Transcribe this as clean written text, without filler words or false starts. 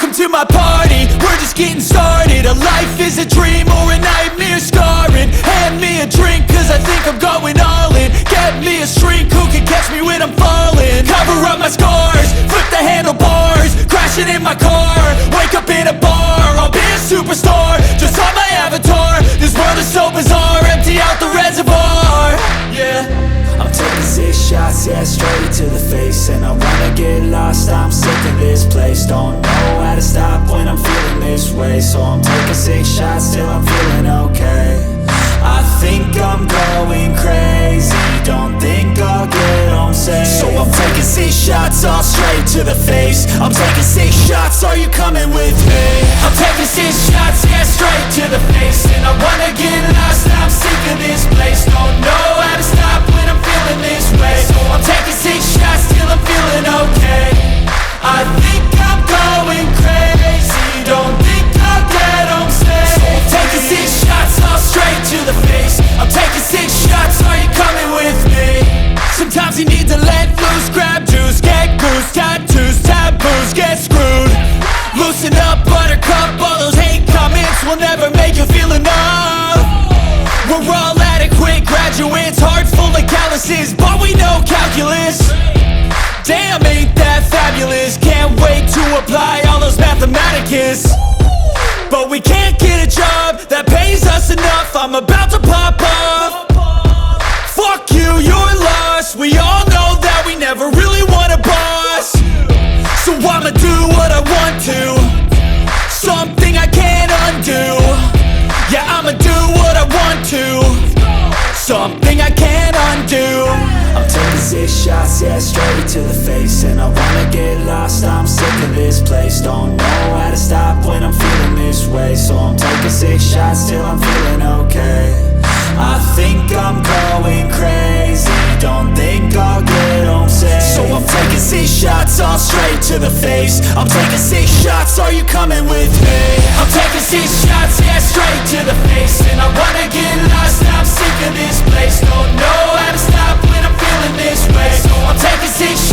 Welcome to my party, we're just getting started. A life is a dream or a nightmare scarring. Hand me a drink cause I think I'm going all in. Get me a shrink who can catch me when I'm falling. Cover up my scars, flip the handlebars. Crashing in my car, wake up in a bar. I'll be a superstar, just on my avatar. This world is so bizarre, empty out the reservoir. Yeah, I'm taking 6 shots, yeah, straight to the face. And I wanna get lost, I'm sick of this place. Don't know how to stop when I'm feeling this way. So I'm taking 6 shots till I'm feeling okay. I think I'm going crazy, don't think I'll get home safe. So I'm taking 6 shots, all straight to the face. I'm taking 6 shots, are you coming with me? I'm taking 6 shots, yeah, straight to the face. And I wanna get lost, I'm sick of this place. Don't know how to stop when I'm feeling this way. So I'm taking 6 shots till I'm feeling okay. I think I'm going crazy, don't think I'll get home safe. So I'm taking 6 shots, all straight to the face. I'm taking 6 shots, are you coming with me? Sometimes you need to let loose, grab juice, get goose, tattoos, taboos, get screwed. Loosen up, buttercup, all those hate comments will never make you feel enough. We're all adequate graduates, heart full of calluses, but we know calculus. Damn, ain't that fabulous? Can't wait to apply all those mathematicus. But we can't get a job that pays us enough. I'm about to pop off. Fuck you, you're lost. We all know that we never really want a boss. So I'ma do what I want to, something I can't undo. Yeah, I'ma do what I want to, something I can't undo. I'm taking 6 shots, yeah, straight to the face. And I wanna get lost, I'm sick of this place. Don't know how to stop when I'm feeling this way. So I'm taking 6 shots till I'm feeling okay. I think I'm going crazy, don't think I'll get home safe. So I'm taking 6 shots, all straight to the face. I'm taking 6 shots, are you coming with me? I'm taking 6 shots, yeah, straight to the face. And I wanna get lost, I'm sick of this place. Don't know how to stop when I'm feeling this way. So I'm taking 6 shots.